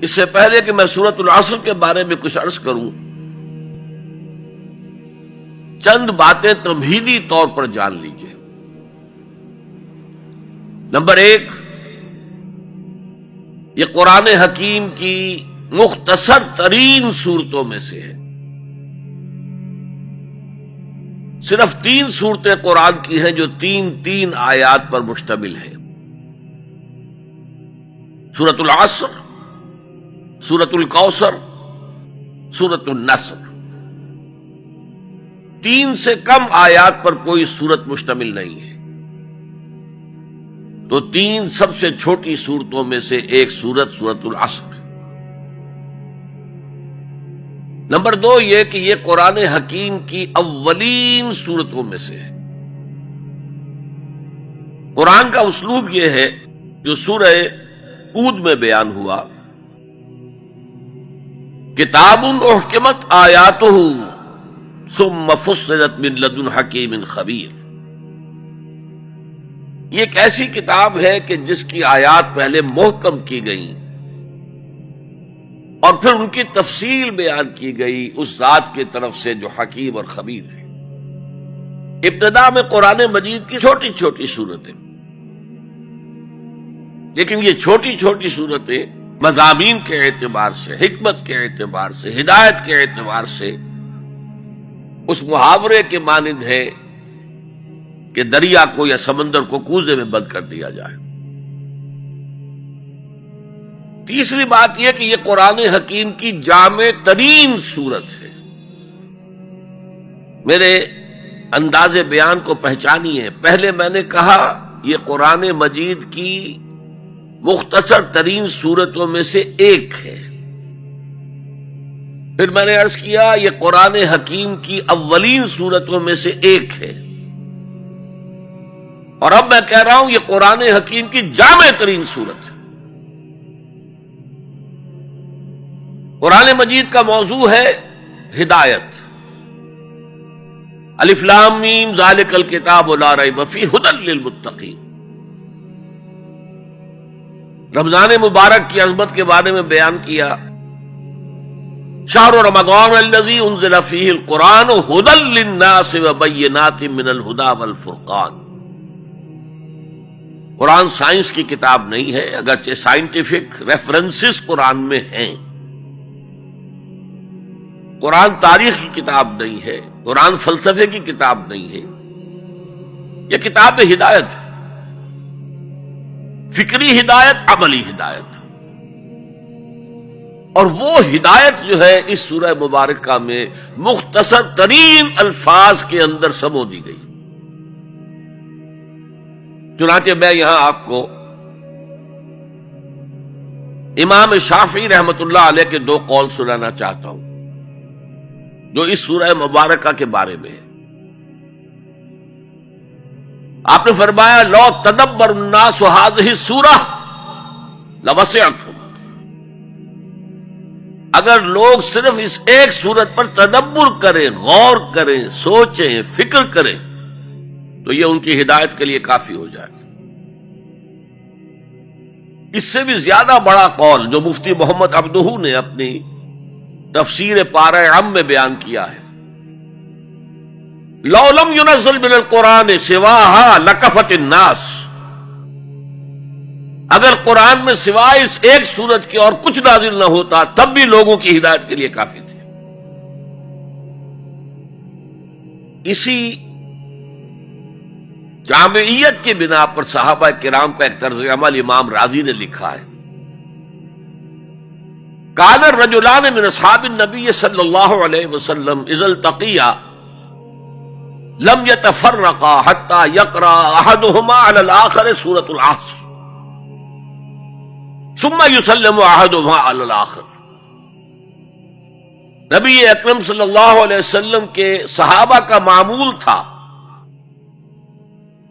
اس سے پہلے کہ میں سورۃ العصر کے بارے میں کچھ عرض کروں، چند باتیں تمہیدی طور پر جان لیجیے۔ نمبر ایک، یہ قرآن حکیم کی مختصر ترین صورتوں میں سے ہے۔ صرف 3 صورتیں قرآن کی ہیں جو 3 آیات پر مشتمل ہیں، سورۃ العصر، سورۃ الکوثر، سورۃ النصر۔ 3 سے کم آیات پر کوئی سورت مشتمل نہیں ہے، تو 3 سب سے چھوٹی صورتوں میں سے ایک سورۃ العصر۔ نمبر 2 یہ کہ یہ قرآن حکیم کی اولین صورتوں میں سے ہے۔ قرآن کا اسلوب یہ ہے جو سورہ ہود میں بیان ہوا، کتاب احکمت آیاتہ ثم فصلت من لدن حکیم خبیر۔ یہ ایک ایسی کتاب ہے کہ جس کی آیات پہلے محکم کی گئیں اور پھر ان کی تفصیل بیان کی گئی اس ذات کی طرف سے جو حکیم اور خبیر ہے۔ ابتدا میں قرآن مجید کی چھوٹی چھوٹی صورتیں، لیکن یہ چھوٹی چھوٹی صورتیں مضامین کے اعتبار سے، حکمت کے اعتبار سے، ہدایت کے اعتبار سے اس محاورے کے مانند ہے کہ دریا کو یا سمندر کو کوزے میں بند کر دیا جائے۔ تیسری بات یہ کہ یہ قرآن حکیم کی جامع ترین صورت ہے۔ میرے انداز بیان کو پہچانیے، پہلے میں نے کہا یہ قرآن مجید کی مختصر ترین صورتوں میں سے ایک ہے، پھر میں نے عرض کیا یہ قرآن حکیم کی اولین صورتوں میں سے ایک ہے، اور اب میں کہہ رہا ہوں یہ قرآن حکیم کی جامع ترین صورت ہے۔ قرآن مجید کا موضوع ہے ہدایت۔ الف لام میم ذالک الکتاب لا ریب فیہ ھدی للمتقین۔ رمضان مبارک کی عظمت کے بارے میں بیان کیا، شہر رمضان الذی انزل فیہ القرآن ھدی للناس وبینات من الھدی والفرقان۔ قرآن سائنس کی کتاب نہیں ہے، اگرچہ سائنٹیفک ریفرنسز قرآن میں ہیں۔ قرآن تاریخ کی کتاب نہیں ہے، قرآن فلسفے کی کتاب نہیں ہے، یہ کتاب ہدایت ہے، فکری ہدایت، عملی ہدایت۔ اور وہ ہدایت جو ہے اس سورہ مبارکہ میں مختصر ترین الفاظ کے اندر سمو دی گئی۔ چنانچہ میں یہاں آپ کو امام شافعی رحمت اللہ علیہ کے 2 قول سنانا چاہتا ہوں جو اس سورہ مبارکہ کے بارے میں ہے۔ آپ نے فرمایا لو تدبر الناس هذه السورہ لوسعتهم۔ اگر لوگ صرف اس ایک سورت پر تدبر کریں، غور کریں، سوچیں، فکر کریں تو یہ ان کی ہدایت کے لیے کافی ہو جائے گا۔ اس سے بھی زیادہ بڑا قول جو مفتی محمد عبدہ نے اپنی تفسیر پارہ عم میں بیان کیا ہے، لو لم ينزل من القرآن سواها لکفت الناس۔ اگر قرآن میں سوائے اس ایک سورت کے اور کچھ نازل نہ ہوتا تب بھی لوگوں کی ہدایت کے لیے کافی تھے۔ اسی جامعیت کی بنا پر صحابہ کرام کا ایک طرز عمل امام راضی نے لکھا ہے، کان الرجلان من اصحاب النبی صلی اللہ علیہ وسلم اذا التقیا لم يتفرقا حتى يقرأ احدهما على الاخر سورة العصر ثم يسلم احدهما على الاخر۔ نبی اکرم صلی اللہ علیہ وسلم کے صحابہ کا معمول تھا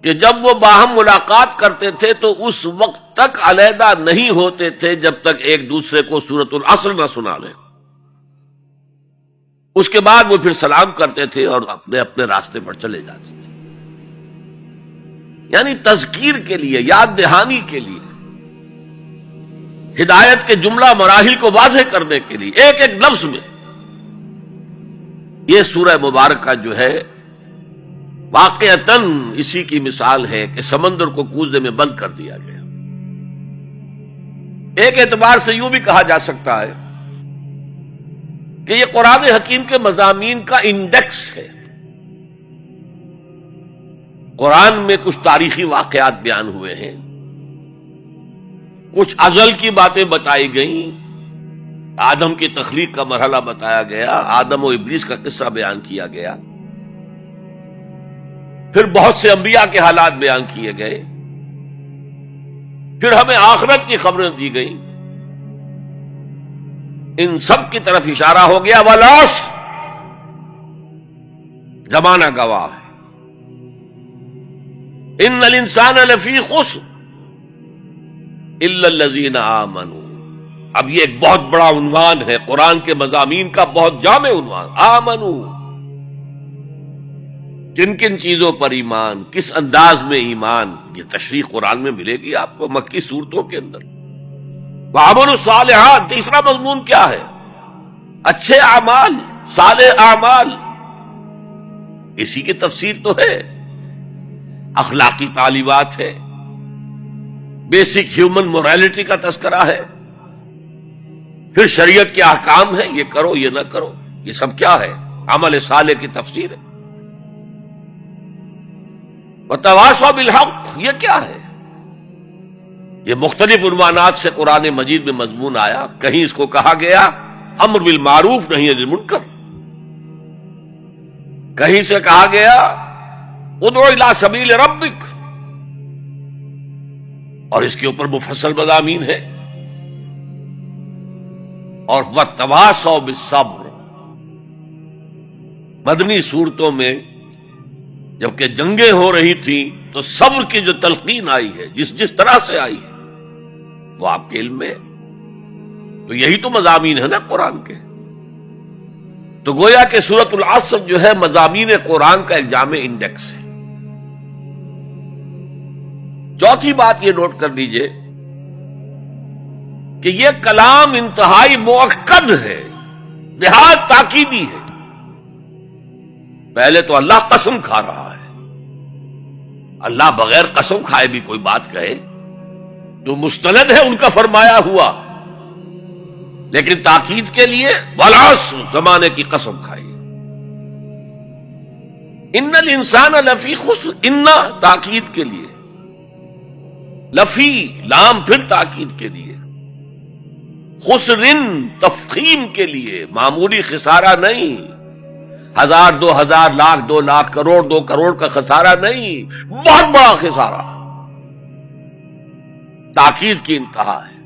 کہ جب وہ باہم ملاقات کرتے تھے تو اس وقت تک علیحدہ نہیں ہوتے تھے جب تک ایک دوسرے کو سورۃ العصر نہ سنا لیں، اس کے بعد وہ پھر سلام کرتے تھے اور اپنے اپنے راستے پر چلے جاتے تھے۔ یعنی تذکیر کے لیے، یاد دہانی کے لیے ہدایت کے جملہ مراحل کو واضح کرنے کے لیے ایک ایک لفظ میں یہ سورہ مبارکہ جو ہے واقعتاً اسی کی مثال ہے کہ سمندر کو کوزے میں بند کر دیا گیا. ایک اعتبار سے یوں بھی کہا جا سکتا ہے کہ یہ قرآن حکیم کے مضامین کا انڈیکس ہے. قرآن میں کچھ تاریخی واقعات بیان ہوئے ہیں، کچھ ازل کی باتیں بتائی گئیں، آدم کی تخلیق کا مرحلہ بتایا گیا، آدم و ابلیس کا قصہ بیان کیا گیا، پھر بہت سے انبیاء کے حالات بیان کیے گئے، پھر ہمیں آخرت کی خبریں دی گئیں. ان سب کی طرف اشارہ ہو گیا ولاس، زمانہ گواہ ہے. ان الانسان لفی خسر الا الذین آمنوا. اب یہ ایک بہت بڑا عنوان ہے قرآن کے مضامین کا، بہت جامع عنوان. آمنوا، کن کن چیزوں پر ایمان، کس انداز میں ایمان، یہ تشریح قرآن میں ملے گی آپ کو مکی صورتوں کے اندر. وعملوا الصالحات، تیسرا مضمون کیا ہے؟ اچھے اعمال، صالح اعمال. اسی کی تفسیر تو ہے، اخلاقی تعلیمات ہے، بیسک ہیومن مورالٹی کا تذکرہ ہے، پھر شریعت کے احکام ہیں، یہ کرو یہ نہ کرو. یہ سب کیا ہے؟ عمل صالح کی تفسیر ہے. وتواصوا بالحق، یہ کیا ہے؟ یہ مختلف عنوانات سے قرآن مجید میں مضمون آیا. کہیں اس کو کہا گیا امر بالمعروف نہی عن المنکر، کہیں سے کہا گیا ادعو الی سبیل ربک، اور اس کے اوپر مفصل مضامین ہے. اور وتواصوا بالصبر، مدنی صورتوں میں جبکہ جنگیں ہو رہی تھیں تو صبر کی جو تلقین آئی ہے جس طرح سے آئی ہے وہ آپ کے علم میں ہے. تو یہی تو مضامین ہے نا قرآن کے. تو گویا کہ سورۃ العصر جو ہے مضامین قرآن کا ایک جامع انڈیکس ہے. چوتھی بات یہ نوٹ کر لیجئے کہ یہ کلام انتہائی مؤکد ہے، نہایت تاکیدی ہے. پہلے تو اللہ قسم کھا رہا ہے. اللہ بغیر قسم کھائے بھی کوئی بات کہے تو مستند ہے ان کا فرمایا ہوا، لیکن تاکید کے لیے ولاس، زمانے کی قسم کھائی. ان الانسان لفی خسر، ان تاکید کے لیے، لفی لام پھر تاکید کے لیے، خسرن تفخیم کے لیے، معمولی خسارہ نہیں، 1000 2000 لاکھ 2 لاکھ کروڑ 2 کروڑ کا خسارہ نہیں، بہت بڑا خسارہ. تاکید کی انتہا ہے.